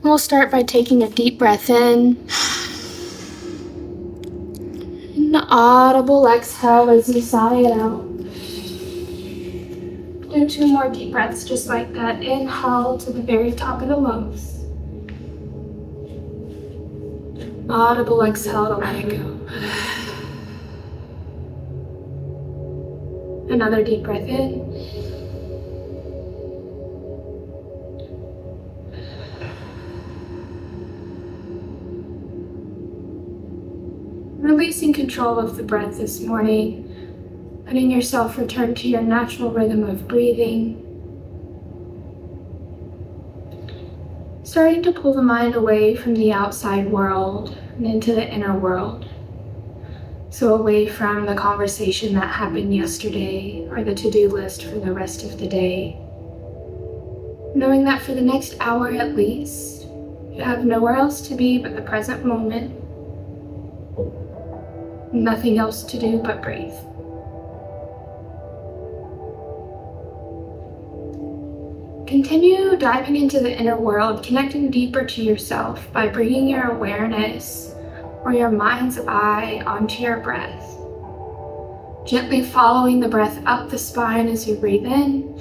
We'll start by taking a deep breath in. An audible exhale as you sigh it out. Do 2 more deep breaths just like that. Inhale to the very top of the lungs. Audible exhale to let it go. Another deep breath in. Releasing control of the breath this morning, letting yourself return to your natural rhythm of breathing. Starting to pull the mind away from the outside world and into the inner world. So away from the conversation that happened yesterday or the to-do list for the rest of the day. Knowing that for the next hour at least, you have nowhere else to be but the present moment. Nothing else to do but breathe. Continue diving into the inner world, connecting deeper to yourself by bringing your awareness or your mind's eye onto your breath. Gently following the breath up the spine as you breathe in,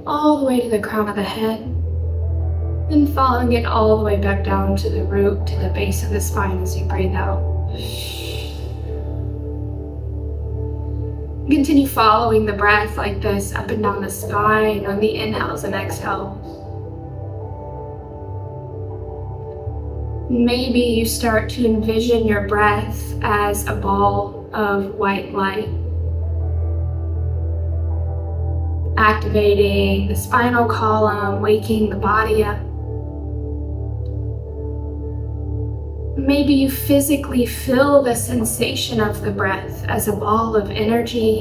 all the way to the crown of the head, then following it all the way back down to the root, to the base of the spine as you breathe out. Continue following the breath like this up and down the spine on the inhales and exhales. Maybe you start to envision your breath as a ball of white light, activating the spinal column, waking the body up. Maybe you physically feel the sensation of the breath as a ball of energy,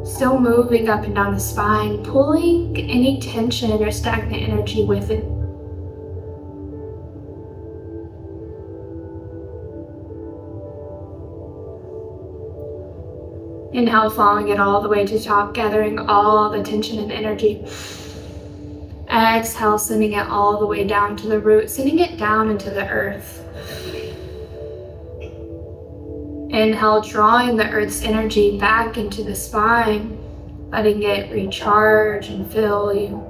still moving up and down the spine, pulling any tension or stagnant energy with it. Inhale, following it all the way to top, gathering all the tension and energy. Exhale, sending it all the way down to the root, sending it down into the earth. Inhale, drawing the earth's energy back into the spine, letting it recharge and fill you.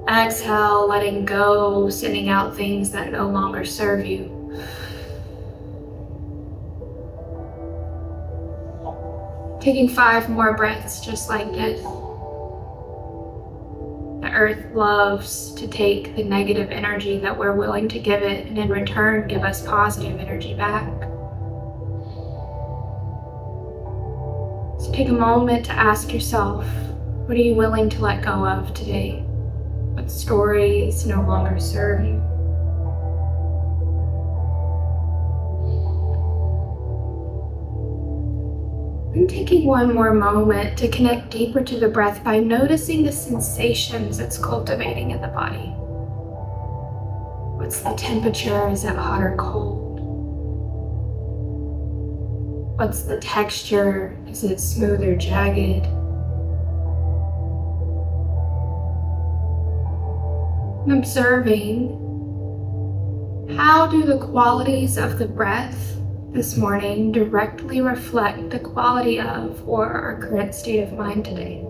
Exhale, letting go, sending out things that no longer serve you. Taking 5 more breaths just like this. The earth loves to take the negative energy that we're willing to give it, and in return give us positive energy back. So take a moment to ask yourself, what are you willing to let go of today? What stories no longer serve you? And taking one more moment to connect deeper to the breath by noticing the sensations it's cultivating in the body. What's the temperature? Is it hot or cold? What's the texture? Is it smooth or jagged? And observing, how do the qualities of the breath this morning directly reflect the quality of or our current state of mind today?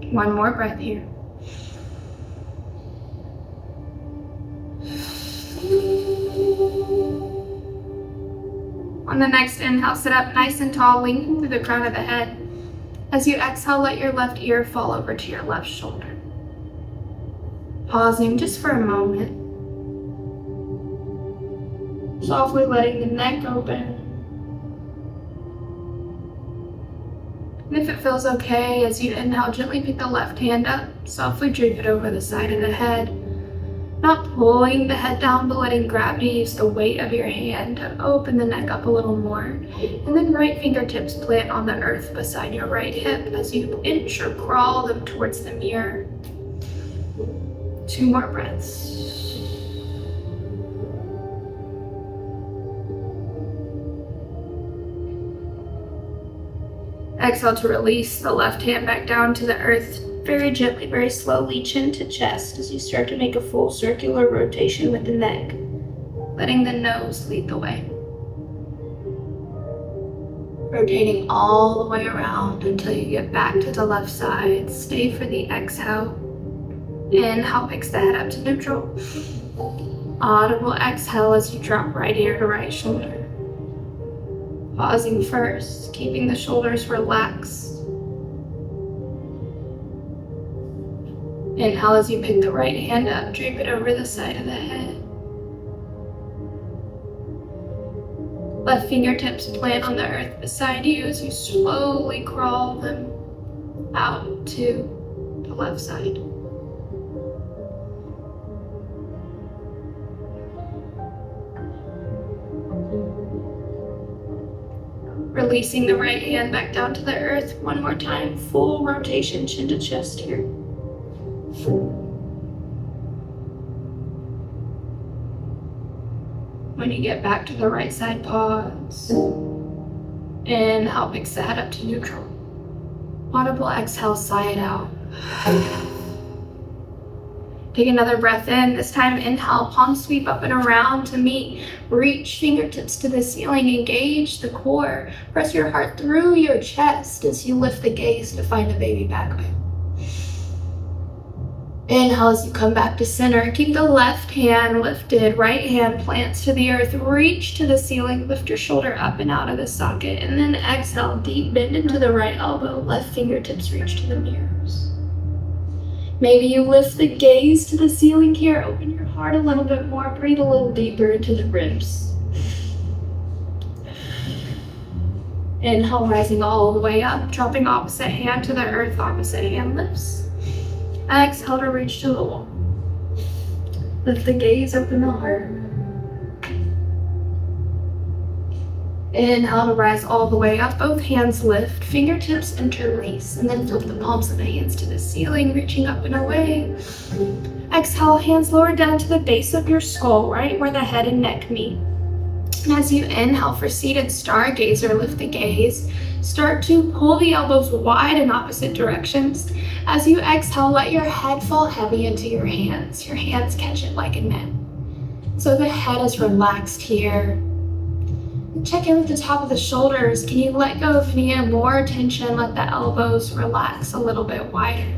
One more breath here. On the next inhale, sit up nice and tall, lengthen through the crown of the head. As you exhale, let your left ear fall over to your left shoulder. Pausing just for a moment. Softly letting the neck open. And if it feels okay, as you inhale, gently pick the left hand up, softly drape it over the side of the head. Not pulling the head down, but letting gravity use the weight of your hand to open the neck up a little more. And then right fingertips plant on the earth beside your right hip as you inch or crawl them towards the mirror. 2 more breaths. Exhale to release the left hand back down to the earth. Very gently, very slowly, chin to chest as you start to make a full circular rotation with the neck, letting the nose lead the way. Rotating all the way around until you get back to the left side. Stay for the exhale. Inhale, picks the head up to neutral. Audible exhale as you drop right ear to right shoulder. Pausing first, keeping the shoulders relaxed. Inhale as you pick the right hand up, drape it over the side of the head. Left fingertips plant on the earth beside you as you slowly crawl them out to the left side. Releasing the right hand back down to the earth one more time. Full rotation, chin to chest here. When you get back to the right side, pause. Inhale, picks the head up to neutral. Audible exhale, sigh it out. Take another breath in. This time, inhale, palm sweep up and around to meet. Reach fingertips to the ceiling, engage the core. Press your heart through your chest as you lift the gaze to find a baby back bend. Inhale as you come back to center. Keep the left hand lifted, right hand plants to the earth. Reach to the ceiling, lift your shoulder up and out of the socket. And then exhale, deep bend into the right elbow. Left fingertips reach to the mirrors. Maybe you lift the gaze to the ceiling here. Open your heart a little bit more. Breathe a little deeper into the ribs. Inhale, rising all the way up. Dropping opposite hand to the earth. Opposite hand lifts. Exhale to reach to the wall. Lift the gaze, open the heart. Inhale to rise all the way up. Both hands lift, fingertips interlace, and then flip the palms of the hands to the ceiling, reaching up and away. Exhale, hands lower down to the base of your skull, right where the head and neck meet. And as you inhale for seated stargazer, lift the gaze. Start to pull the elbows wide in opposite directions. As you exhale, let your head fall heavy into your hands. Your hands catch it like a net. So the head is relaxed here. Check in with the top of the shoulders. Can you let go of any more tension? Let the elbows relax a little bit wider.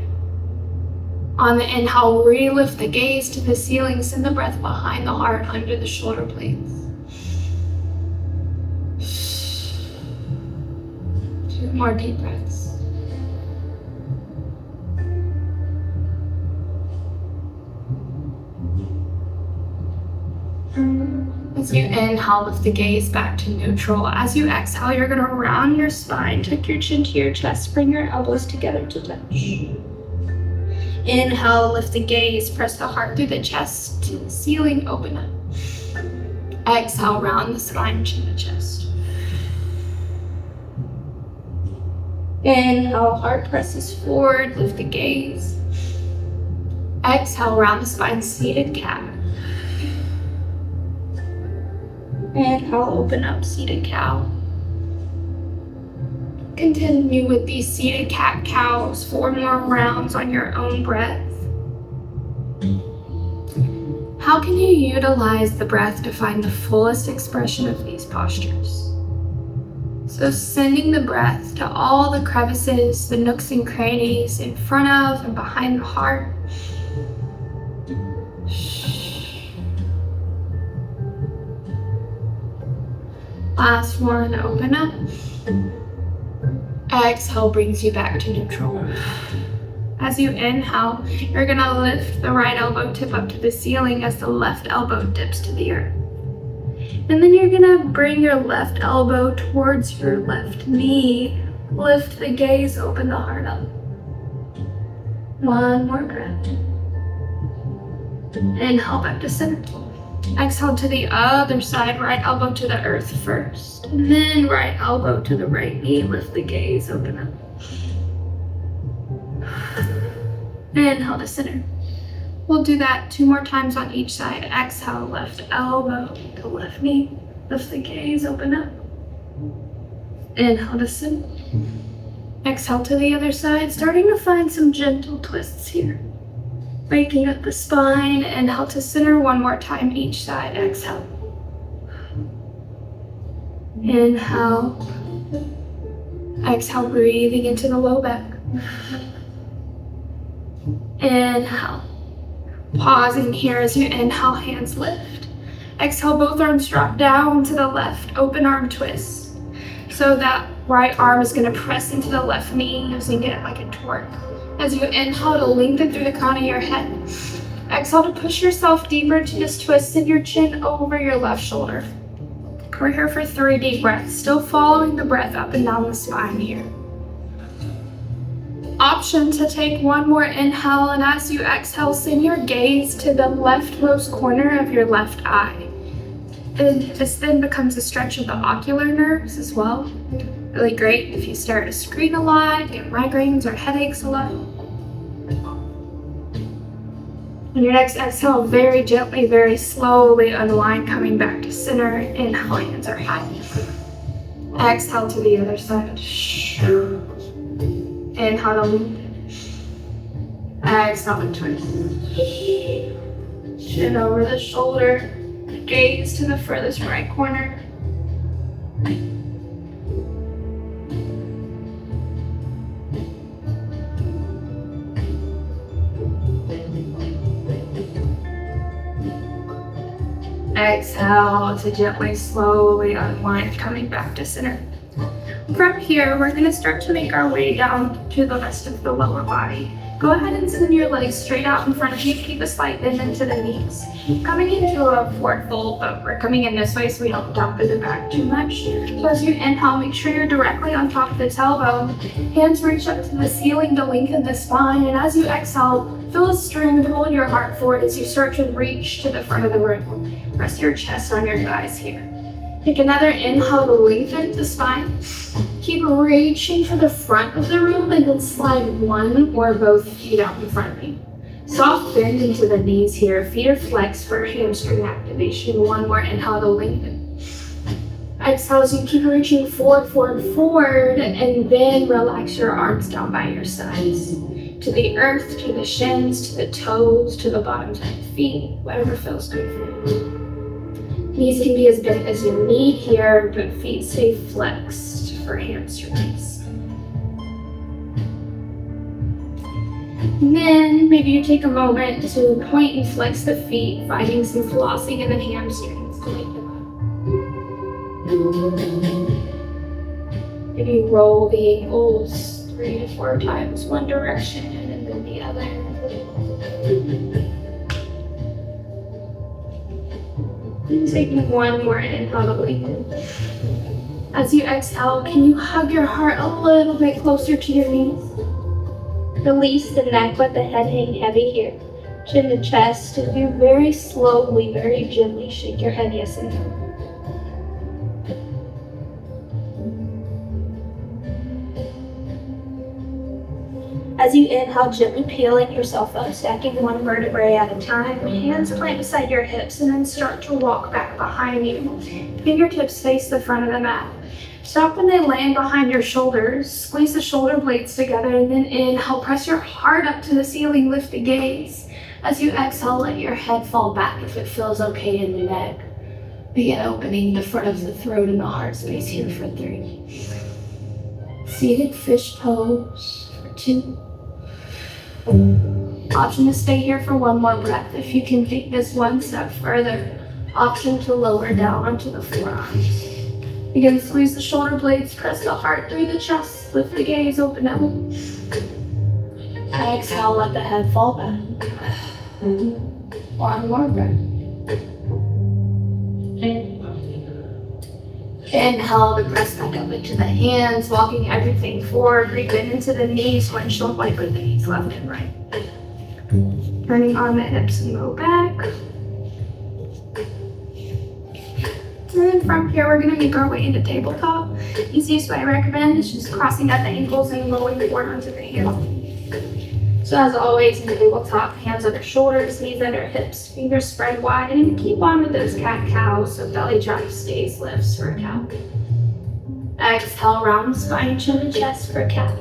On the inhale, re-lift the gaze to the ceiling. Send the breath behind the heart, under the shoulder blades. 2 more deep breaths. As you inhale, lift the gaze back to neutral. As you exhale, you're going to round your spine, tuck your chin to your chest, bring your elbows together to touch. Inhale, lift the gaze, press the heart through the chest to the ceiling, open up. Exhale, round the spine, chin to chest. Inhale, heart presses forward, lift the gaze. Exhale, round the spine, seated cat. Inhale, open up, seated cow. Continue with these seated cat cows, 4 more rounds on your own breath. How can you utilize the breath to find the fullest expression of these postures? So sending the breath to all the crevices, the nooks and crannies in front of and behind the heart. Last one, open up. Exhale brings you back to neutral. As you inhale, you're gonna lift the right elbow tip up to the ceiling as the left elbow dips to the earth. And then you're gonna bring your left elbow towards your left knee. Lift the gaze, open the heart up. 1 more breath. Inhale back to center. Exhale to the other side, right elbow to the earth first, and then right elbow to the right knee. Lift the gaze, open up. Inhale to center. We'll do that 2 more times on each side. Exhale, left elbow to left knee. Lift the gaze, open up. Inhale to center. Exhale to the other side, starting to find some gentle twists here. Waking up the spine, inhale to center one more time each side, exhale. Inhale. Exhale, breathing into the low back. Inhale. Pausing here as you inhale, hands lift. Exhale, both arms drop down to the left, open arm twist. So that right arm is going to press into the left knee, using it like a torque. As you inhale to lengthen through the crown of your head. Exhale to push yourself deeper into this twist and your chin over your left shoulder. We're here for 3 deep breaths, still following the breath up and down the spine here. Option to take one more inhale, and as you exhale, send your gaze to the leftmost corner of your left eye. And this then becomes a stretch of the ocular nerves as well. Really great if you stare at a screen a lot, get migraines or headaches a lot. On your next exhale, very gently, very slowly unwind, coming back to center. Inhale, hands are high. Exhale to the other side. Inhale to lengthen. Exhale to twist. Chin over the shoulder. Gaze to the furthest right corner. Exhale to gently, slowly unwind, coming back to center. From here, we're going to start to make our way down to the rest of the lower body. Go ahead and send your legs straight out in front of you. Keep a slight bend into the knees. Coming into a forward fold, but we're coming in this way so we don't dump in the back too much. So as you inhale, make sure you're directly on top of the tailbone. Hands reach up to the ceiling to lengthen the spine. And as you exhale, feel a string pulling your heart forward as you start to reach to the front of the room. Rest your chest on your thighs here. Take another inhale to lengthen the spine. Keep reaching for the front of the room and then slide one or both feet out in front of you. Soft bend into the knees here. Feet are flexed for hamstring activation. One more inhale to lengthen. Exhale as you keep reaching forward, and then relax your arms down by your sides. To the earth, to the shins, to the toes, to the bottoms of the feet, whatever feels good for you. Knees can be as bent as you need here, but feet stay flexed for hamstrings. And then maybe you take a moment to point and flex the feet, finding some flossing in the hamstrings to wake them up. Maybe roll the ankles 3 to 4 times one direction and then the other. Taking one more inhale to lengthen. As you exhale, can you hug your heart a little bit closer to your knees? Release the neck, let the head hang heavy here. Chin to chest, and you very slowly, very gently shake your head yes and no. As you inhale, gently peeling yourself up, stacking one vertebrae at a time. Hands plant beside your hips and then start to walk back behind you. Fingertips face the front of the mat. Stop when they land behind your shoulders. Squeeze the shoulder blades together and then inhale. Press your heart up to the ceiling, lift the gaze. As you exhale, let your head fall back if it feels okay in the neck. Begin opening the front of the throat and the heart space here for 3. Seated fish pose for 2. Option to stay here for one more breath if you can take this one step further. Option to lower down onto the forearms. Begin to squeeze the shoulder blades, press the heart through the chest, lift the gaze, open up. Exhale, let the head fall back. One more breath. Inhale to press back up into the hands, walking everything forward, bend into the knees, windshield wiper the knees left and right. Turning on the hips and go back. And then from here, we're going to make our way into tabletop. Easiest way I recommend is just crossing at the ankles and rolling forward onto the hands. So as always, in tabletop, hands under shoulders, knees under hips, fingers spread wide, and keep on with those cat-cows so belly drop stays lifts for a cow. Exhale, round the spine, chin to chest for cat.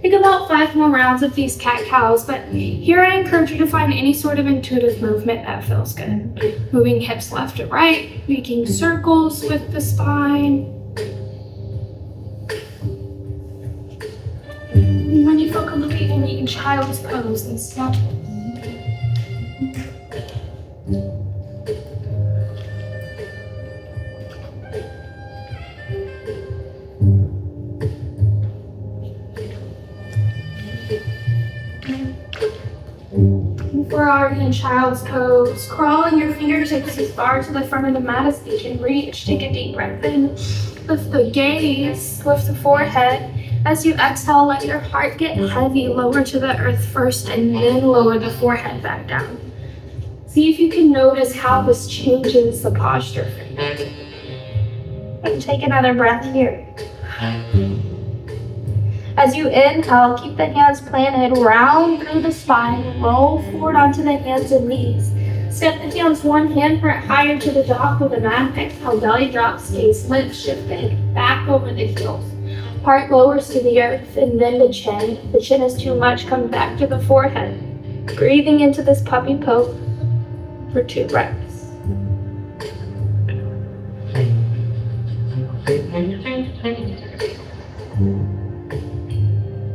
Take about 5 more rounds of these cat-cows, but here I encourage you to find any sort of intuitive movement that feels good. Moving hips left to right, making circles with the spine. And when you feel completely in child's pose and stuff. We're already in child's pose. Crawling your fingertips as far to the front of the mat as you can reach. Take a deep breath in. Lift the gaze, lift the forehead. As you exhale, let your heart get heavy. Lower to the earth first and then lower the forehead back down. See if you can notice how this changes the posture for you. And take another breath here. As you inhale, keep the hands planted, round through the spine, roll forward onto the hands and knees. Step the heels one handprint higher to the top of the mat. Exhale, belly drops, gaze lift, shift the head back over the heels. Heart lowers to the earth and then the chin. If the chin is too much, come back to the forehead. Breathing into this puppy pose for 2 breaths.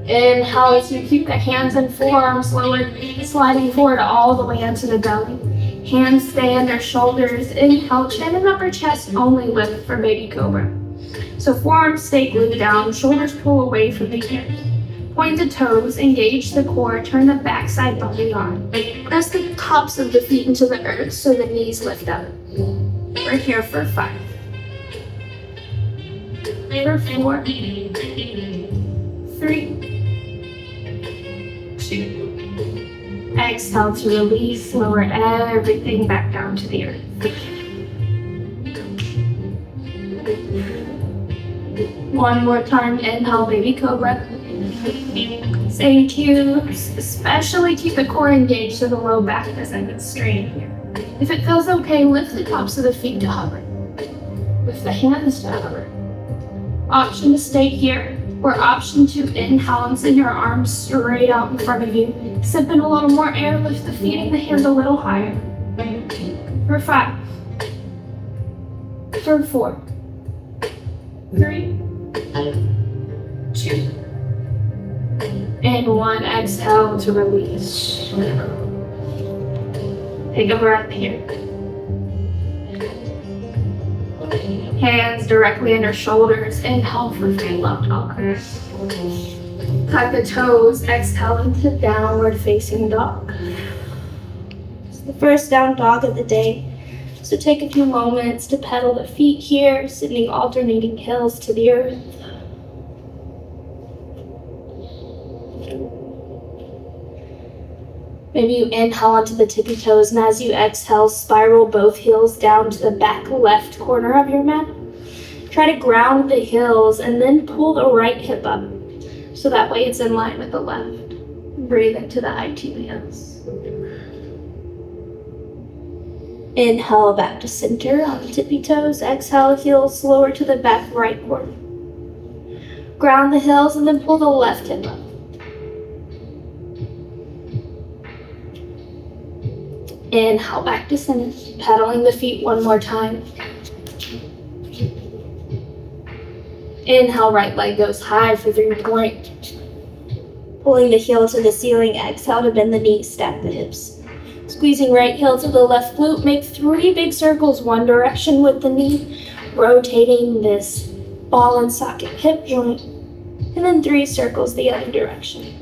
Inhale as you keep the hands and forearms lowered, sliding forward all the way into the belly. Hands stay under shoulders. Inhale, chin and upper chest only lift for baby cobra. So forearms stay glued down, shoulders pull away from the ears. Point the toes, engage the core, turn the backside body on. Press the tops of the feet into the earth so the knees lift up. We're here for 5. For 4. 3. 2. Exhale to release, lower everything back down to the earth. One more time, inhale, baby cobra. Same cues, especially keep the core engaged so the low back doesn't get strained here. If it feels okay, lift the tops of the feet to hover. Lift the hands to hover. Option to stay here, or option to inhale and send your arms straight out in front of you. Sip in a little more air, lift the feet and the hands a little higher. For 5. For 4. 3. 2. And 1. Exhale to release. Take a breath here. Hands directly under shoulders. Inhale for 3 love dog. Tuck the toes. Exhale into downward facing dog. It's the first down dog of the day. So take a few moments to pedal the feet here, sending alternating heels to the earth. Maybe you inhale onto the tippy toes, and as you exhale, spiral both heels down to the back left corner of your mat. Try to ground the heels and then pull the right hip up, so that way it's in line with the left. Breathe into the IT hands. Inhale back to center on the tippy toes. Exhale, heels lower to the back right corner. Ground the heels and then pull the left hip up. Inhale back to center, pedaling the feet one more time. Inhale, right leg goes high for 3 point. Pulling the heel to the ceiling, exhale to bend the knees, stack the hips. Squeezing right heel to the left glute, make 3 big circles one direction with the knee, rotating this ball and socket hip joint, and then 3 circles the other direction.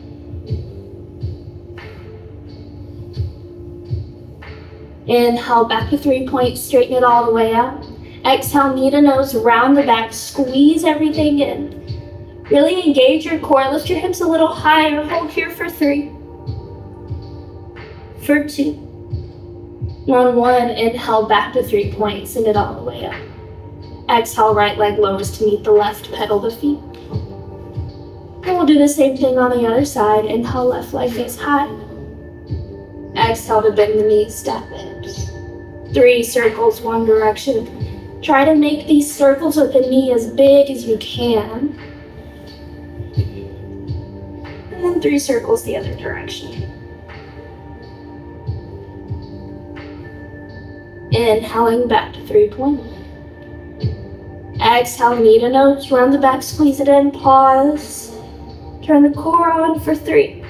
Inhale, back to 3 point, straighten it all the way out. Exhale, knee to nose, round the back, squeeze everything in. Really engage your core, lift your hips a little higher, hold here for 3. For 2. And on 1, inhale, back to 3 points, send it all the way up. Exhale, right leg lowers to meet the left, pedal the feet. And we'll do the same thing on the other side. Inhale, left leg goes high. Exhale to bend the knees, stack the hips. 3 circles, one direction. Try to make these circles with the knee as big as you can. And then 3 circles the other direction. Inhaling back to 3-point. Exhale, knee to nose, round the back, squeeze it in, pause. Turn the core on for 3,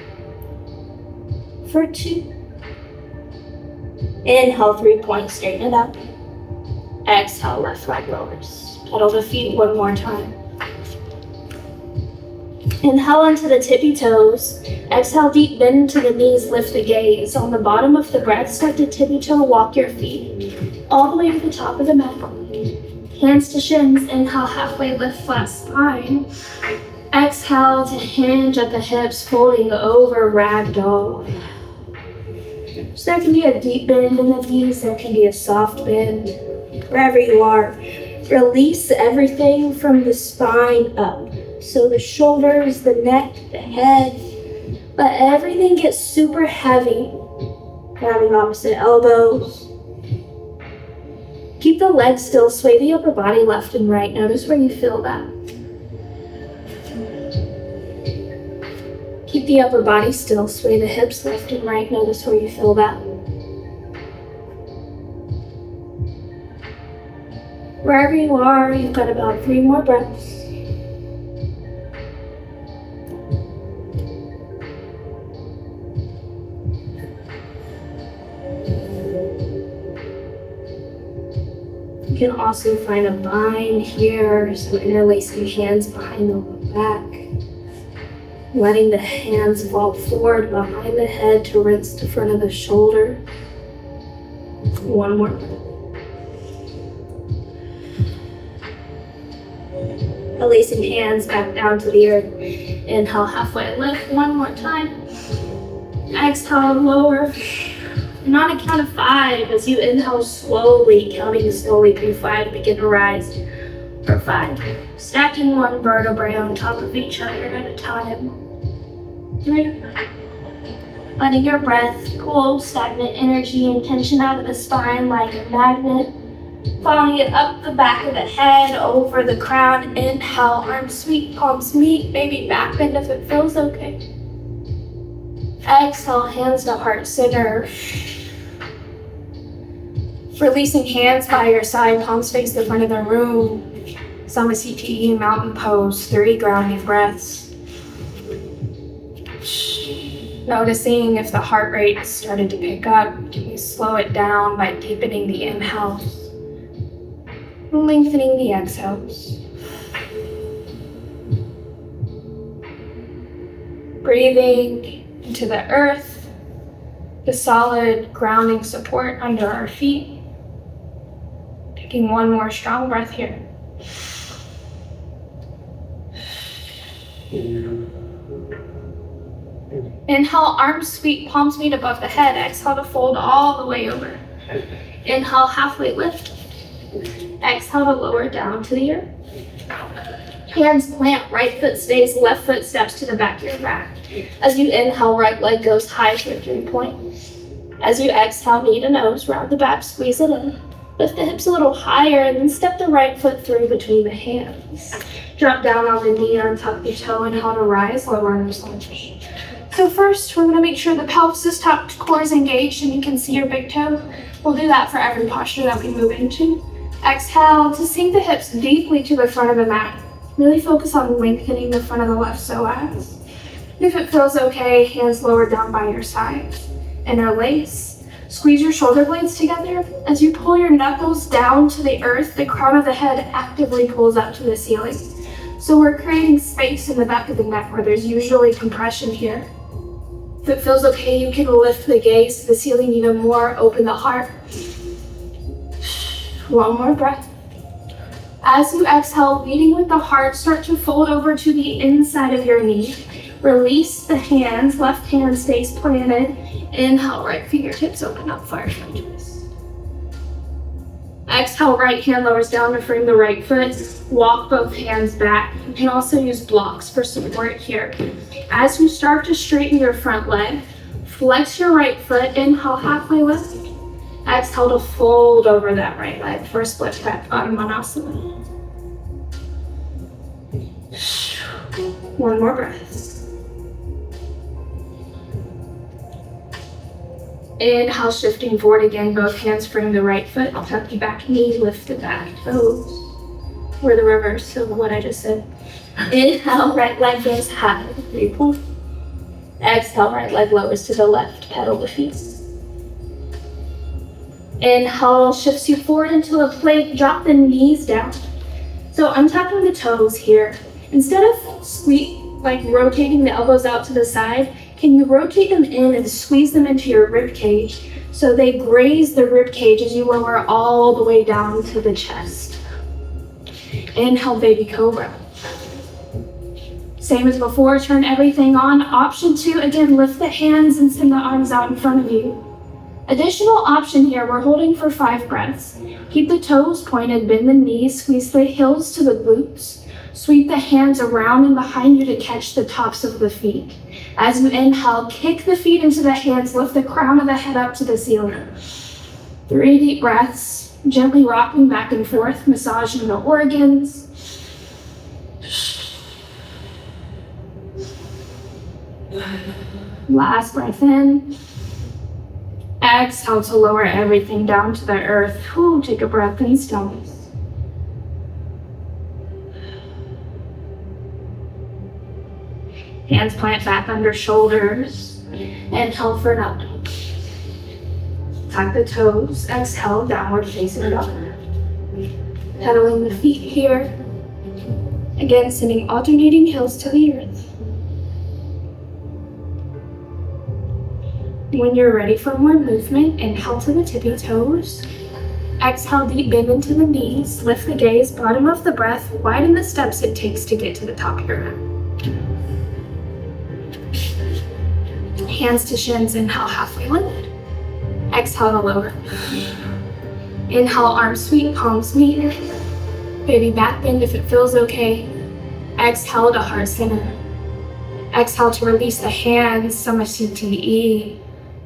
for 2. Inhale, 3-point, straighten it up. Exhale, left leg lowers. Pedal the feet one more time. Inhale onto the tippy toes. Exhale, deep bend into the knees, lift the gaze. On the bottom of the breath, start to tippy toe, walk your feet all the way to the top of the mat. Hands to shins, inhale, halfway lift, flat spine. Exhale to hinge at the hips, folding over, ragdoll. So there can be a deep bend in the knees, there can be a soft bend. Wherever you are, release everything from the spine up. So the shoulders, the neck, the head, let everything get super heavy. Grabbing opposite elbows. Keep the legs still, sway the upper body left and right. Notice where you feel that. Keep the upper body still, sway the hips left and right. Notice where you feel that. Wherever you are, you've got about 3 more breaths. You can also find a bind here, so interlacing hands behind the lower back. Letting the hands fall forward behind the head to rinse the front of the shoulder. 1 more breath. Releasing hands back down to the earth. Inhale, halfway lift. 1 more time. Exhale, lower. And on a count of 5, as you inhale slowly, counting slowly through 5, begin to rise for 5. Stacking 1 vertebrae on top of each other at a time. 3. Letting your breath pull stagnant energy and tension out of the spine like a magnet. Following it up the back of the head, over the crown. Inhale, arms sweep, palms meet, maybe back bend if it feels okay. Exhale, hands to heart center. Releasing hands by your side, palms face the front of the room. Sama CTE, mountain pose, 3 grounding breaths. Noticing if the heart rate started to pick up, can you slow it down by deepening the inhales? Lengthening the exhales. Breathing into the earth, the solid grounding support under our feet. Taking 1 more strong breath here. Inhale, arms sweep, palms meet above the head. Exhale to fold all the way over. Inhale, halfway lift. Exhale to lower down to the earth. Hands plant, right foot stays, left foot steps to the back of your back. As you inhale, right leg goes high for 3-point. As you exhale, knee to nose, round the back, squeeze it in. Lift the hips a little higher and then step the right foot through between the hands. Drop down on the knee, untuck the toe, and how to rise, low runner's lunge. So first, we're gonna make sure the pelvis is tucked, core is engaged, and you can see your big toe. We'll do that for every posture that we move into. Exhale to sink the hips deeply to the front of the mat. Really focus on lengthening the front of the left psoas. If it feels okay, hands lowered down by your sides. Interlace. Squeeze your shoulder blades together. As you pull your knuckles down to the earth, the crown of the head actively pulls up to the ceiling. So we're creating space in the back of the neck where there's usually compression here. If it feels okay, you can lift the gaze to the ceiling even more, open the heart. 1 more breath. As you exhale, leading with the heart, start to fold over to the inside of your knee. Release the hands, left hand stays planted. Inhale, right fingertips open up, firefly twist. Exhale, right hand lowers down to frame the right foot. Walk both hands back. You can also use blocks for support here. As you start to straighten your front leg, flex your right foot, inhale, halfway lift. Exhale to fold over that right leg for a split back bottom Vinyasa. One more breath. Inhale, shifting forward again, both hands frame the right foot, tuck the back knee, lift the back toes. We're the reverse of what I just said. Inhale, right leg goes high, 3 point. Exhale, right leg lowers to the left, pedal the feet. Inhale, shifts you forward into a plank, drop the knees down. So I'm tucking the toes here. Instead of rotating the elbows out to the side, can you rotate them in and squeeze them into your rib cage so they graze the rib cage as you lower all the way down to the chest. Inhale, baby cobra. Same as before, turn everything on. Option 2, again, lift the hands and send the arms out in front of you. Additional option here, we're holding for 5 breaths. Keep the toes pointed, bend the knees, squeeze the heels to the glutes. Sweep the hands around and behind you to catch the tops of the feet. As you inhale, kick the feet into the hands, lift the crown of the head up to the ceiling. 3 deep breaths, gently rocking back and forth, massaging the organs. Last breath in. Exhale to lower everything down to the earth. Ooh, take a breath in stillness. Hands plant back under shoulders. Inhale for an up dog. Tuck the toes. Exhale, downward facing dog. Pedaling the feet here. Again, sending alternating heels to the earth. When you're ready for more movement, inhale to the tippy toes. Exhale, deep bend into the knees. Lift the gaze, bottom of the breath. Widen the steps it takes to get to the top of your mat. Hands to shins, inhale, halfway lift. Exhale to lower. Inhale, arms sweep, palms meet. Baby back bend if it feels okay. Exhale to heart center. Exhale to release the hands, Samasthiti.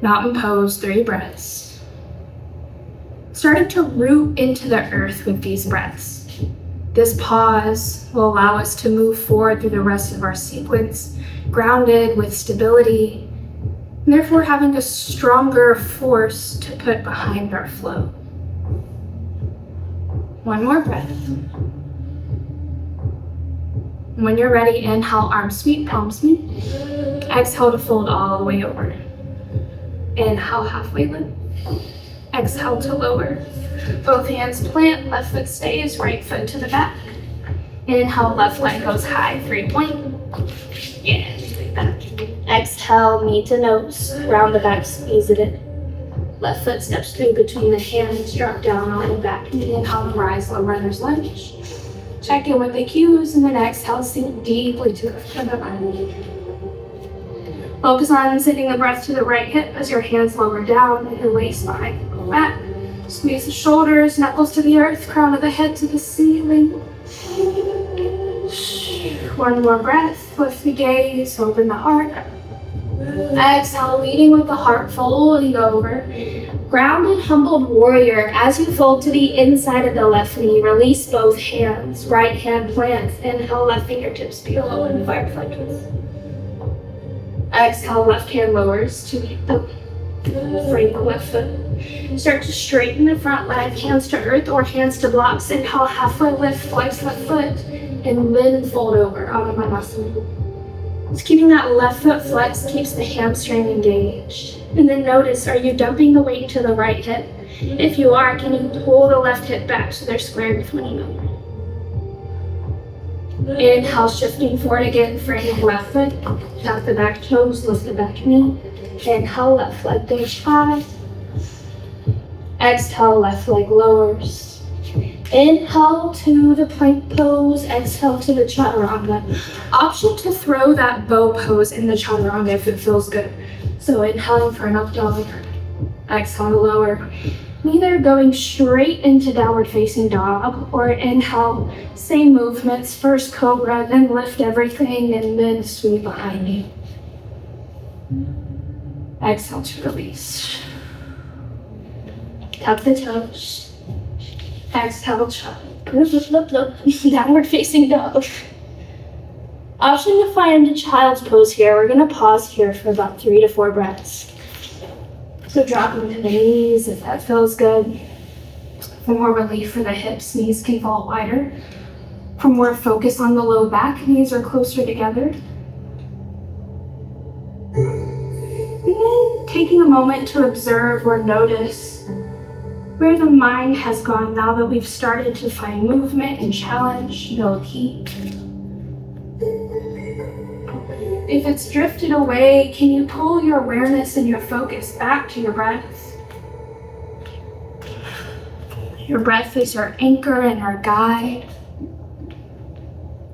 Mountain pose, 3 breaths. Starting to root into the earth with these breaths. This pause will allow us to move forward through the rest of our sequence, grounded with stability, and therefore having a stronger force to put behind our flow. One more breath. When you're ready, inhale, arms sweep, palms meet. Exhale to fold all the way over. Inhale, halfway lift. Exhale to lower. Both hands plant, left foot stays, right foot to the back. Inhale, left leg goes high, 3 point. Yeah, just like that. Exhale, knee to nose, round the back, squeeze it in. Left foot steps through between the hands, drop down on the back knee. Inhale, rise, low runner's lunge. Check in with the cues, and then exhale, sink deeply to the front of the body. Focus on sending the breath to the right hip as your hands lower down and your waist behind the low back. Squeeze the shoulders, knuckles to the earth, crown of the head to the ceiling. One more breath, lift the gaze, open the heart. Exhale, leading with the heart, folding over. Grounded, humbled warrior. As you fold to the inside of the left knee, release both hands. Right hand plants. Inhale, left fingertips below in firefly twist. Exhale, left hand lowers to meet the frame of left foot. Start to straighten the front leg, hands to earth or hands to blocks. Inhale, halfway lift, flex left foot, and then fold over, Vinyasa. Just keeping that left foot flexed keeps the hamstring engaged. And then notice, are you dumping the weight to the right hip? If you are, can you pull the left hip back so they're squared with one another? Inhale, shifting forward again, frame left foot. Tap the back toes, lift the back knee. Inhale, left leg goes high. Exhale, left leg lowers. Inhale to the plank pose, exhale to the chaturanga. Option to throw that bow pose in the chaturanga if it feels good. So inhaling for an up dog, exhale to lower. Either going straight into downward facing dog or inhale, same movements, first cobra, then lift everything and then sweep behind you. Exhale to release. Tuck the toes. Exhale, downward facing dog. Option to find a child's pose here. We're going to pause here for about 3 to 4 breaths. So drop into the knees if that feels good. For more relief for the hips, knees can fall wider. For more focus on the low back, knees are closer together. And then taking a moment to observe or notice where the mind has gone now that we've started to find movement and challenge, build heat. If it's drifted away, can you pull your awareness and your focus back to your breath? Your breath is our anchor and our guide.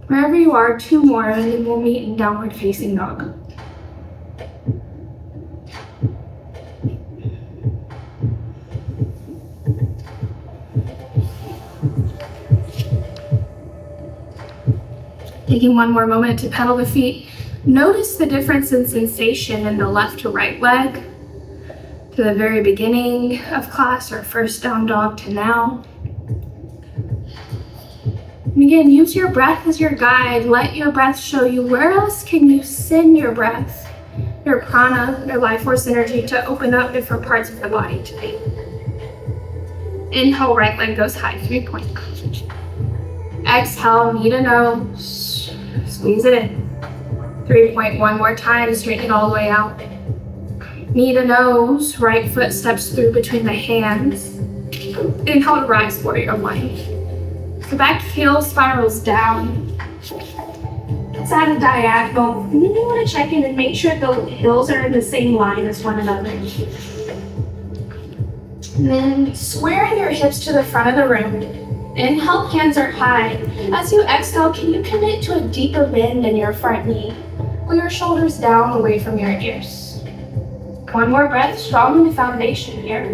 Wherever you are, 2 more, and then we'll meet in downward facing dog. Taking 1 more moment to pedal the feet. Notice the difference in sensation in the left to right leg to the very beginning of class or first down dog to now. And again, use your breath as your guide. Let your breath show you where else can you send your breath, your prana, your life force energy to open up different parts of the body today. Inhale, right leg goes high, 3-point. Exhale, knee to nose, squeeze it in. 3-point, 1 more time, straighten it all the way out. Knee to nose, right foot steps through between the hands. Inhale to rise, warrior 1. The back heel spirals down. It's at a diagonal. And then you want to check in and make sure the heels are in the same line as one another. And then square your hips to the front of the room. Inhale, hands are high. As you exhale, can you commit to a deeper bend in your front knee? Pull your shoulders down away from your ears. 1 more breath, strong in the foundation here.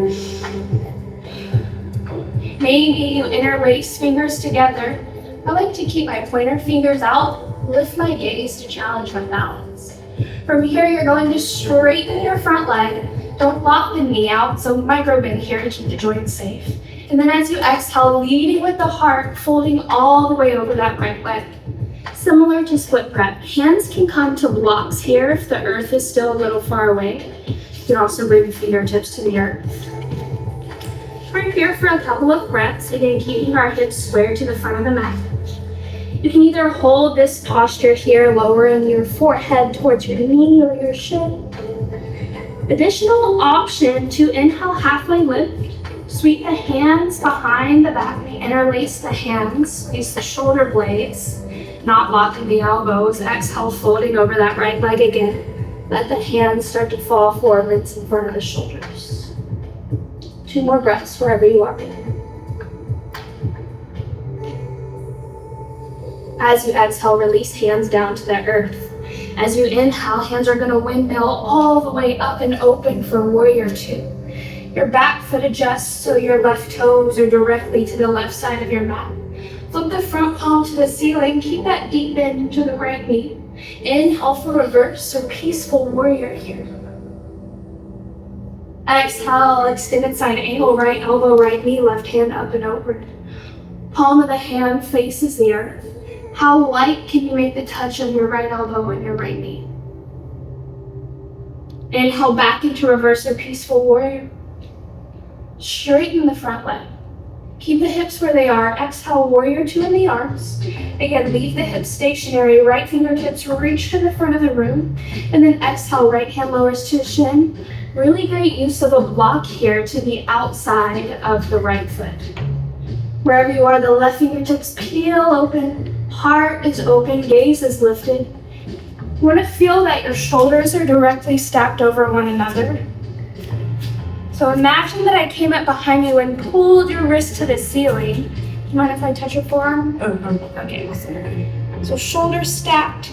Maybe you interlace fingers together. I like to keep my pointer fingers out, lift my gaze to challenge my balance. From here, you're going to straighten your front leg. Don't lock the knee out, so micro bend here to keep the joints safe. And then as you exhale, leading with the heart, folding all the way over that right leg. Similar to split prep, hands can come to blocks here if the earth is still a little far away. You can also bring the fingertips to the earth. We're here for a couple of breaths, again keeping our hips square to the front of the mat. You can either hold this posture here, lowering your forehead towards your knee or your shin. Additional option to inhale, halfway lift. Sweep the hands behind the back, interlace the hands, squeeze the shoulder blades, not locking the elbows. Exhale, folding over that right leg again. Let the hands start to fall forwards in front of the shoulders. 2 more breaths wherever you are. As you exhale, release hands down to the earth. As you inhale, hands are going to windmill all the way up and open for warrior 2. Your back foot adjusts so your left toes are directly to the left side of your mat. Flip the front palm to the ceiling. Keep that deep bend into the right knee. Inhale for reverse or peaceful warrior here. Exhale, extended side angle, right elbow, right knee, left hand up and over. Palm of the hand faces the earth. How light can you make the touch of your right elbow and your right knee? Inhale back into reverse or peaceful warrior. Straighten the front leg. Keep the hips where they are. Exhale, warrior 2 in the arms. Again, leave the hips stationary. Right fingertips reach to the front of the room. And then exhale, right hand lowers to the shin. Really great use of a block here to the outside of the right foot. Wherever you are, the left fingertips peel open. Heart is open, gaze is lifted. You want to feel that your shoulders are directly stacked over one another. So imagine that I came up behind you and pulled your wrist to the ceiling. Do you mind if I touch your forearm? Okay. So shoulders stacked,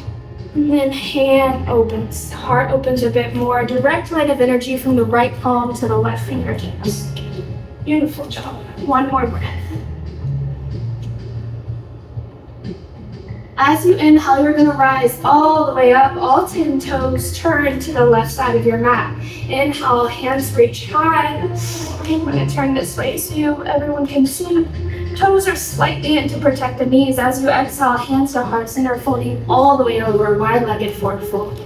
and then hand opens. Heart opens a bit more. Direct line of energy from the right palm to the left fingertips. Beautiful job. 1 more breath. As you inhale, you're gonna rise all the way up, all 10 toes turn to the left side of your mat. Inhale, hands reach high. I'm gonna turn this way so everyone can see. Toes are slightly in to protect the knees. As you exhale, hands to heart center, folding all the way over, wide-legged forward fold.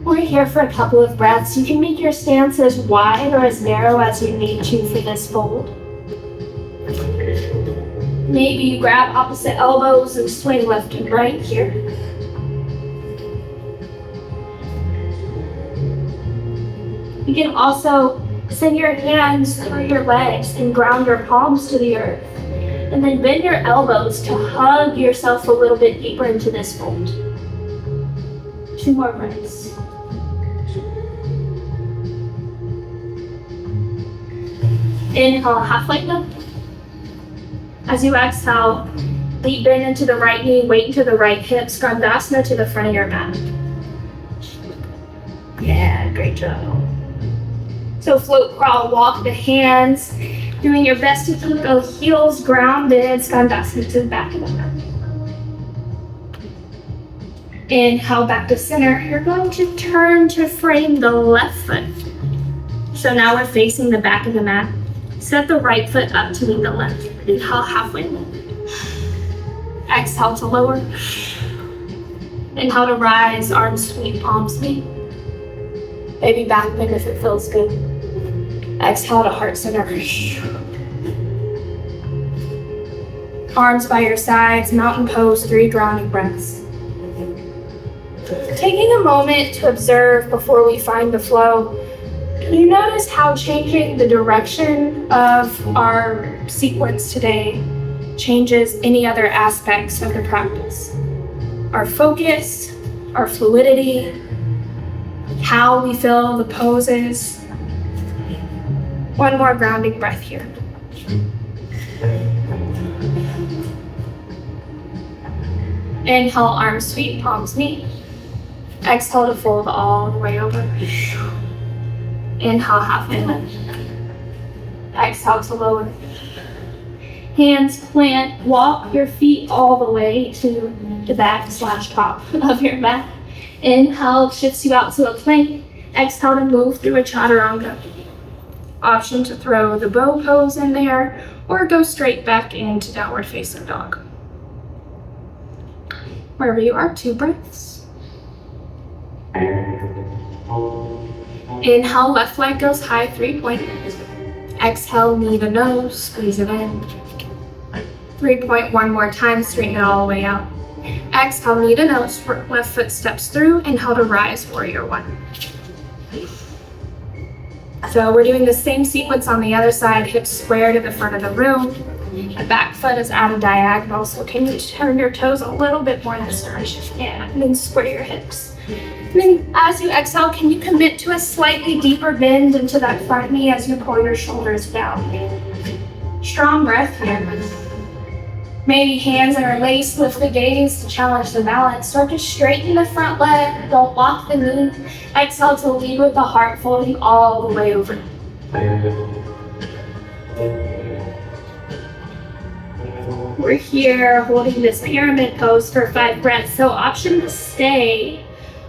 We're here for a couple of breaths. You can make your stance as wide or as narrow as you need to for this fold. Maybe you grab opposite elbows and swing left and right here. You can also send your hands through your legs and ground your palms to the earth. And then bend your elbows to hug yourself a little bit deeper into this fold. 2 more breaths. Inhale, halfway lift. As you exhale, deep bend into the right knee, weight into the right hip, Skandasana to the front of your mat. Yeah, great job. So float, crawl, walk the hands, doing your best to keep the heels grounded, Skandasana to the back of the mat. Inhale, back to center. You're going to turn to frame the left foot. So now we're facing the back of the mat. Set the right foot up to meet the left. Inhale, halfway lift. Exhale to lower. Inhale to rise, arms sweep, palms meet. Maybe back bend if it feels good. Exhale to heart center. Arms by your sides, mountain pose, 3 grounding breaths. Taking a moment to observe before we find the flow. You notice how changing the direction of our sequence today changes any other aspects of the practice. Our focus, our fluidity, how we feel the poses. 1 more grounding breath here. Inhale, arms sweep, palms meet. Exhale to fold all the way over. Inhale, halfway lift. Exhale to lower. Hands plant, walk your feet all the way to the back / top of your mat. Inhale shifts you out to a plank. Exhale to move through a chaturanga. Option to throw the bow pose in there or go straight back into downward facing dog. Wherever you are, 2 breaths. Inhale, left leg goes high, 3-point. Exhale, knee to nose, squeeze it in. 3-point, 1 more time, straighten it all the way out. Exhale, knee to nose, left foot steps through. Inhale to rise, warrior 1. So we're doing the same sequence on the other side, hips square to the front of the room. The back foot is at a diagonal, so can you turn your toes a little bit more in this direction? Yeah, and then square your hips. And then as you exhale, can you commit to a slightly deeper bend into that front knee as you pull your shoulders down? Strong breath here. Maybe hands interlaced, lift the gaze to challenge the balance. Start to straighten the front leg, don't lock the knee. Exhale to lead with the heart, folding all the way over. We're here holding this pyramid pose for 5 breaths. So option to stay.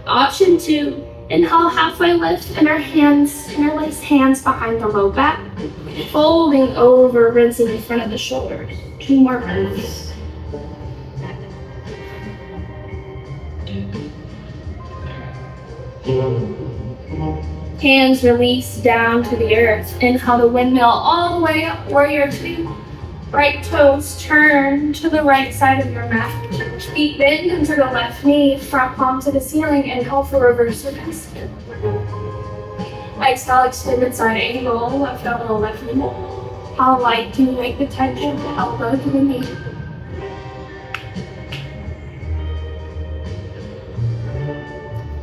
Option to inhale, halfway lift, interlace hands behind the low back. Folding over, rinsing in front of the shoulders. 2 more breaths. Hands release down to the earth. Inhale the windmill all the way up, warrior 2. Right toes turn to the right side of your mat. Feet bend into the left knee, front palm to the ceiling. Inhale for reverse twist. Exhale, extended side angle, left elbow, left knee. How light can you make the tension? The elbow to the knee.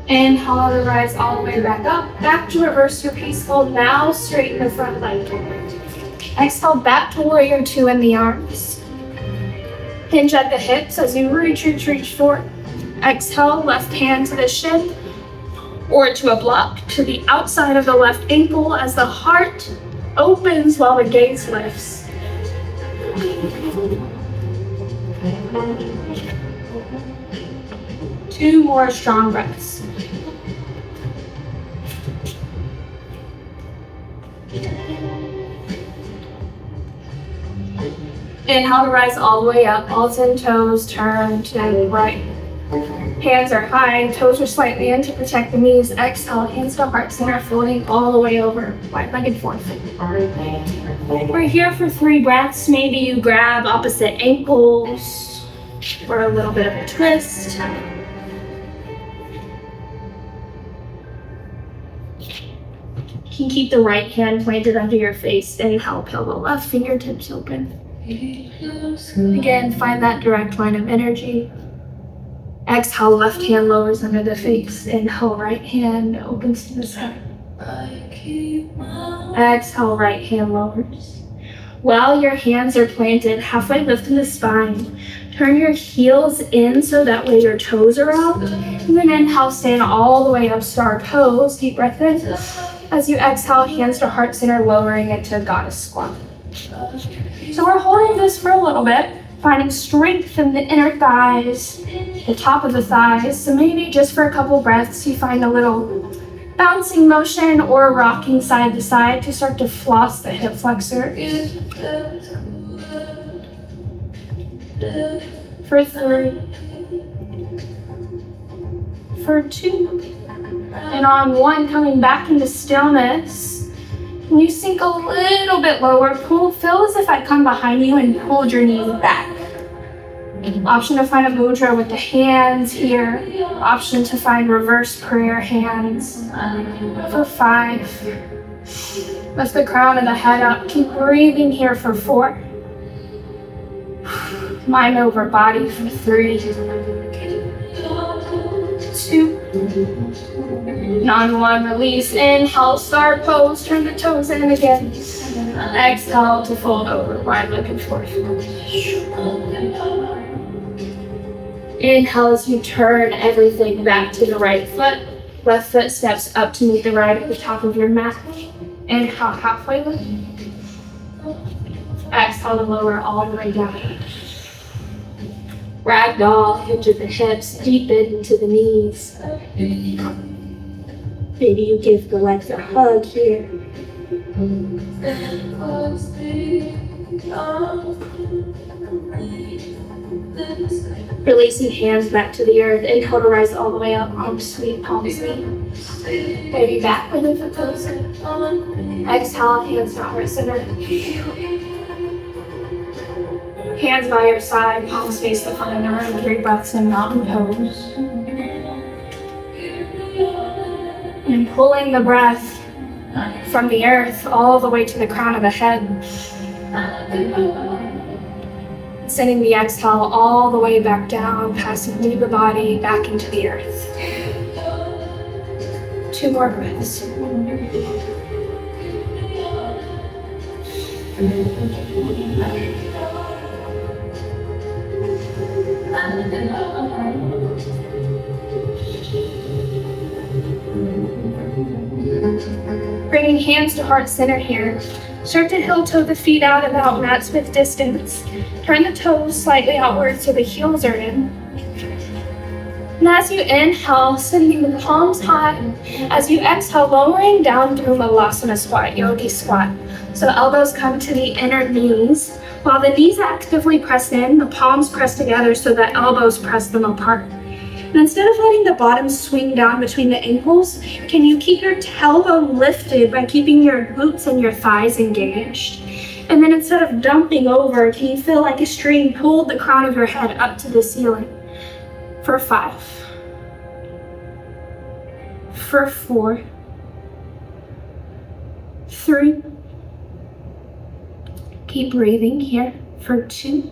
Inhale to rise all the way back up. Back to reverse your peaceful. Now straighten the front leg. Exhale back to warrior 2 in the arms. Hinge at the hips as you reach forward. Exhale, left hand to the shin or to a block to the outside of the left ankle as the heart opens while the gaze lifts. 2 more strong breaths. Inhale to rise all the way up, all 10 toes turn to the right. Hands are high, toes are slightly in to protect the knees. Exhale, hands to heart center, folding all the way over, wide-legged forward. We're here for 3 breaths. Maybe you grab opposite ankles for a little bit of a twist. You can keep the right hand planted under your face. Inhale, peel the left fingertips open. Again, find that direct line of energy. Exhale, left hand lowers under the face. Inhale, right hand opens to the sky. Exhale, right hand lowers. While your hands are planted, halfway lift in the spine. Turn your heels in so that way your toes are out. And then inhale, stand all the way up, star pose. Deep breath in. As you exhale, hands to heart center, lowering into goddess squat. So we're holding this for a little bit, finding strength in the inner thighs, the top of the thighs. So maybe just for a couple breaths, you find a little bouncing motion or rocking side to side to start to floss the hip flexor. For 3, for 2, and on 1, coming back into stillness. Can you sink a little bit lower? Feel as if I come behind you and pulled your knees back. Option to find a mudra with the hands here. Option to find reverse prayer hands. For 5. Lift the crown of the head up. Keep breathing here for 4. Mind over body for 3. 2. And on 1, release. Inhale, star pose. Turn the toes in again. Exhale to fold over, wide looking forward. Inhale as you turn everything back to the right foot. Left foot steps up to meet the right at the top of your mat. Inhale, halfway lift. Exhale to lower all the way down. Ragdoll, hinge at the hips, deep into the knees. Maybe you give the legs a hug here. Releasing hands back to the earth. Inhale to rise all the way up. Arm sweep, palm sweep. Maybe back with the foot toes. Exhale, hands to heart center. Hands by your side, palms face the front of the room. 3 breaths in mountain pose. And pulling the breath from the earth all the way to the crown of the head. Sending the exhale all the way back down, passing through the body, back into the earth. 2 more breaths. Bringing hands to heart center here. Start to heel toe the feet out about mat width distance. Turn the toes slightly outward so the heels are in. And as you inhale, sending the palms high. As you exhale, lowering down through Malasana squat, yogi squat. So elbows come to the inner knees. While the knees actively press in, the palms press together so the elbows press them apart. And instead of letting the bottom swing down between the ankles, can you keep your tailbone lifted by keeping your glutes and your thighs engaged? And then instead of dumping over, can you feel like a string pulled the crown of your head up to the ceiling? For 5. For 4. 3. Keep breathing here for 2.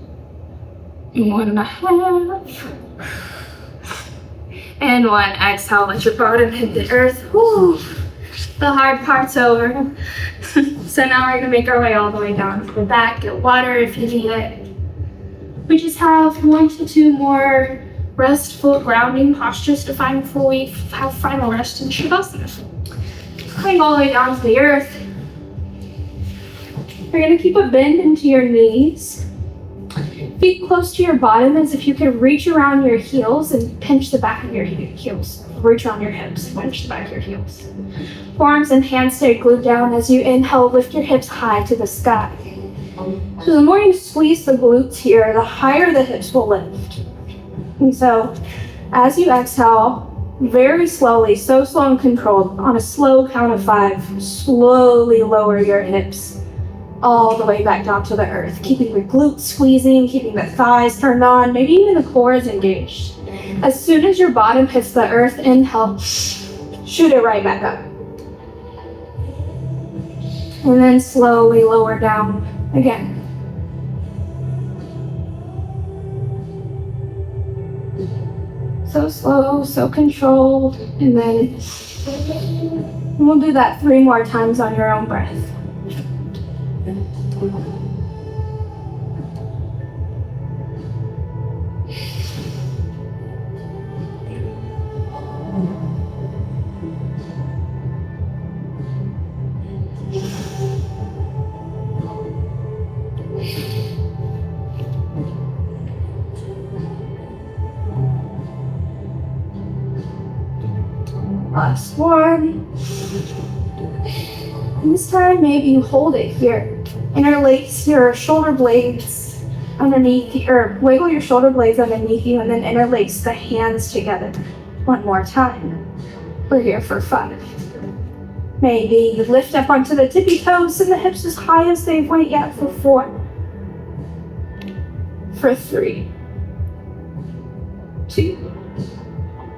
1.5. And 1. Exhale, let your bottom hit the earth. Whew. The hard part's over. So now we're gonna make our way all the way down to the back. Get water if you need it. We just have 1 to 2 more restful grounding postures to find before we have final rest in Shavasana. Coming all the way down to the earth. We're gonna keep a bend into your knees. Feet close to your bottom, as if you could reach around your heels and pinch the back of your heels. Reach around your hips, pinch the back of your heels. Forearms and hands stay glued down. As you inhale, lift your hips high to the sky. So the more you squeeze the glutes here, the higher the hips will lift. And so as you exhale, very slowly, so slow and controlled, on a slow count of 5, slowly lower your hips all the way back down to the earth, keeping the glutes squeezing, keeping the thighs turned on, maybe even the core is engaged. As soon as your bottom hits the earth, inhale, shoot it right back up. And then slowly lower down again. So slow, so controlled, and then we'll do that 3 more times on your own breath. Last one. And this time, maybe you hold it here. Interlace your shoulder blades underneath you, or wiggle your shoulder blades underneath you, and then interlace the hands together. One more time. We're here for 5. Maybe you lift up onto the tippy toes and the hips as high as they went yet for 4. For 3. 2.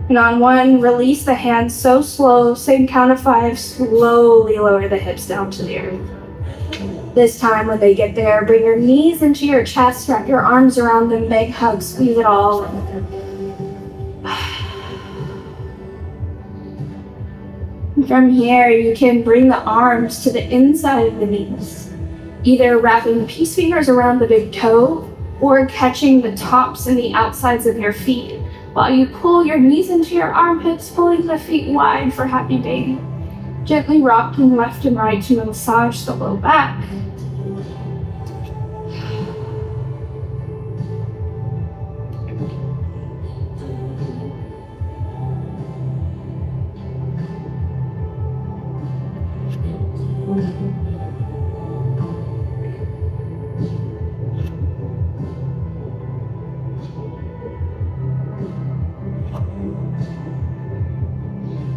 And on 1, release the hands so slow, same count of 5, slowly lower the hips down to the earth. This time when they get there, bring your knees into your chest, wrap your arms around them, big hug, squeeze it all. From here, you can bring the arms to the inside of the knees, either wrapping the peace fingers around the big toe or catching the tops and the outsides of your feet while you pull your knees into your armpits, pulling the feet wide for happy baby. Gently rocking left and right to massage the low back.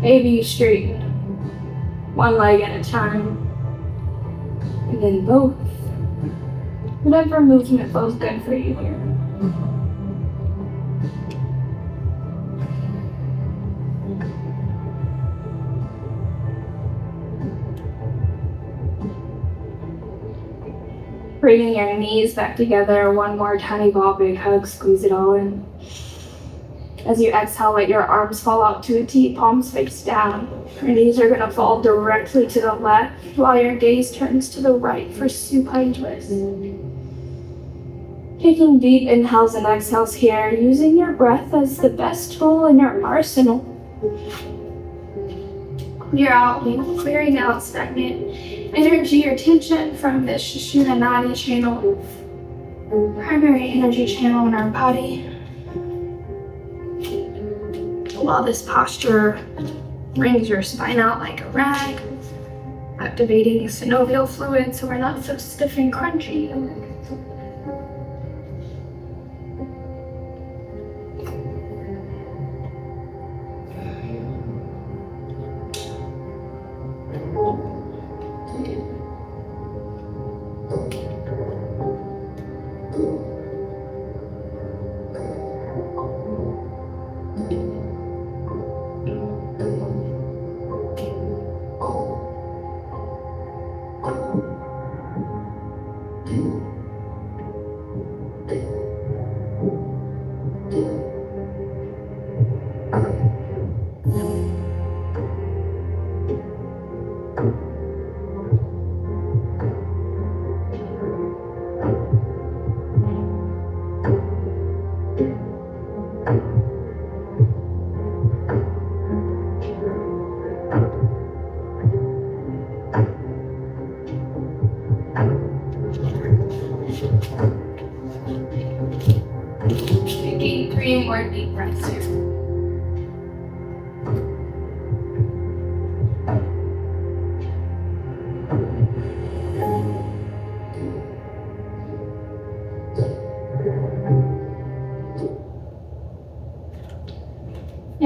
Maybe you straighten one leg at a time, and then both. Whatever movement feels good for you here. Bringing your knees back together, one more tiny ball, big hug, squeeze it all in. As you exhale, let your arms fall out to a T, palms face down. Your knees are gonna fall directly to the left while your gaze turns to the right for supine twist. Taking deep inhales and exhales here, using your breath as the best tool in your arsenal. Clearing out stagnant energy or tension from this Sushumna Nadi channel, primary energy channel in our body. While this posture wrings your spine out like a rag, activating synovial fluid so we're not so stiff and crunchy.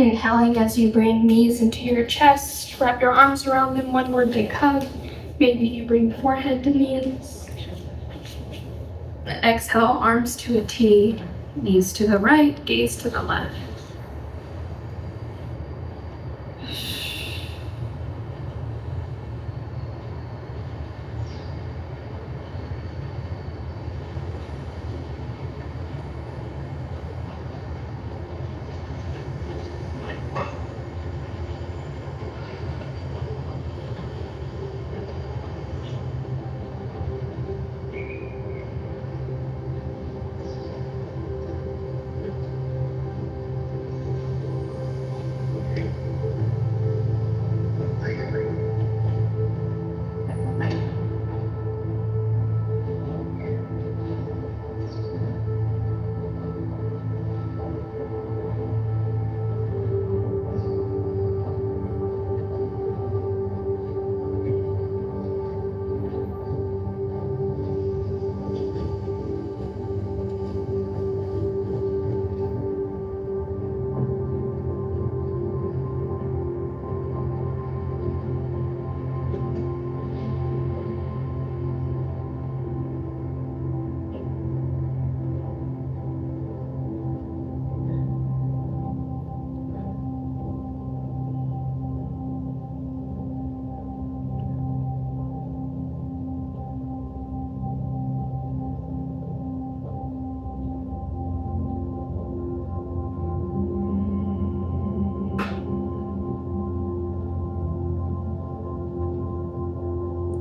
Inhaling as you bring knees into your chest, wrap your arms around them, one more big hug. Maybe you bring forehead to knees. Exhale, arms to a T, knees to the right, gaze to the left.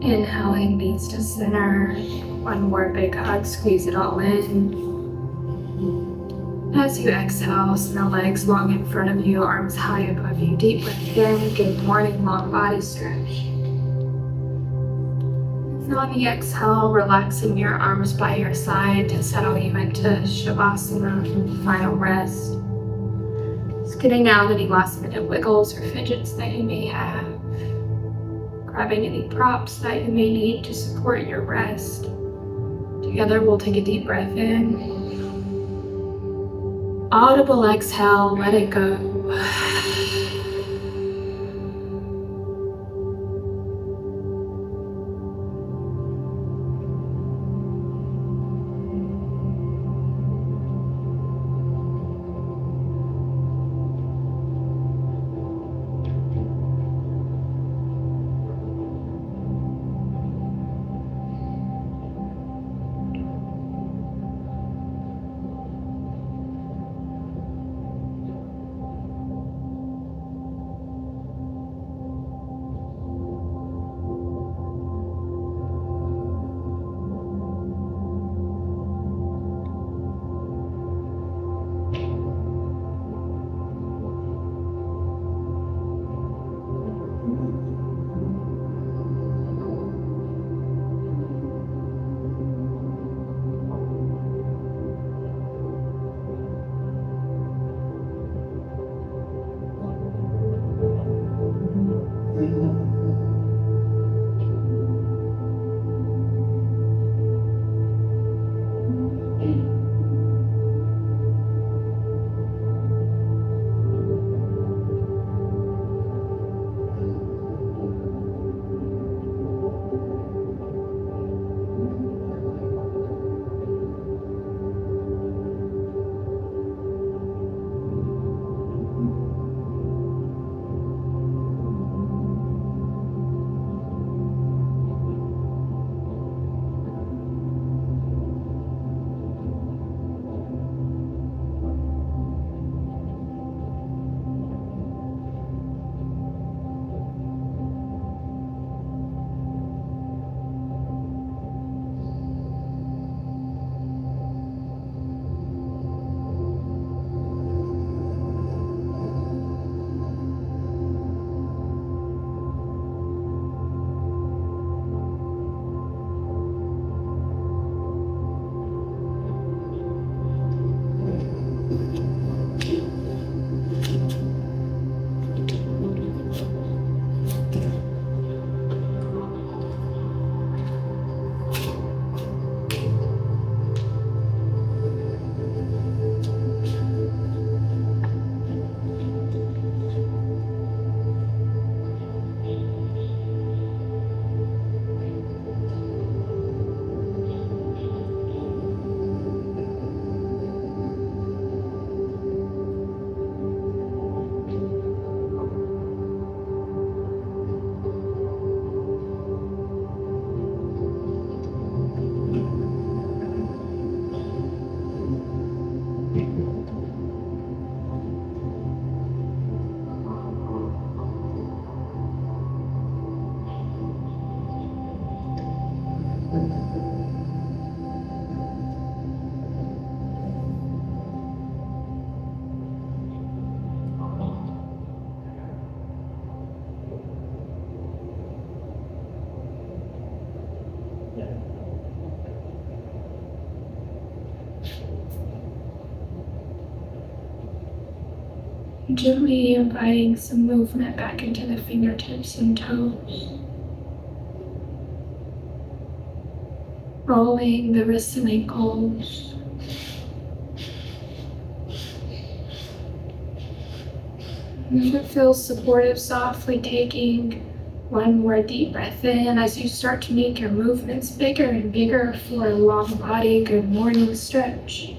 Inhaling knees to center, one more big hug, squeeze it all in. As you exhale, send the legs long in front of you, arms high above you, deep breath in, good morning, long body stretch. And on the exhale, relaxing your arms by your side to settle you into Shavasana, final rest. Just getting out any last minute wiggles or fidgets that you may have. Grabbing any props that you may need to support your rest. Together we'll take a deep breath in. Audible exhale, let it go. Gently inviting some movement back into the fingertips and toes. Rolling the wrists and ankles. And if it feels supportive, softly taking one more deep breath in as you start to make your movements bigger and bigger for a long body. Good morning stretch.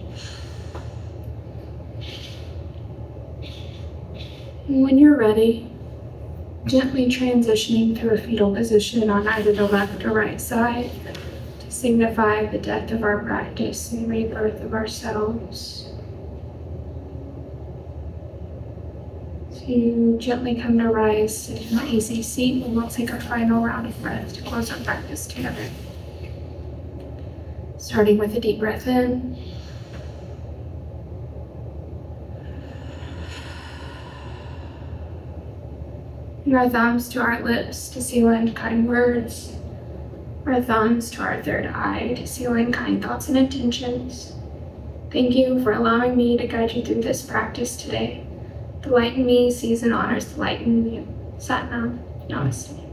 And when you're ready, gently transitioning to a fetal position on either the left or right side to signify the death of our practice and rebirth of ourselves. You gently come to rise to an easy seat, and we'll take our final round of breath to close our practice together. Starting with a deep breath in. And our thumbs to our lips to seal in kind words. Our thumbs to our third eye to seal in kind thoughts and intentions. Thank you for allowing me to guide you through this practice today. The light in me sees and honors the light in you. Sat Nam. Namaste.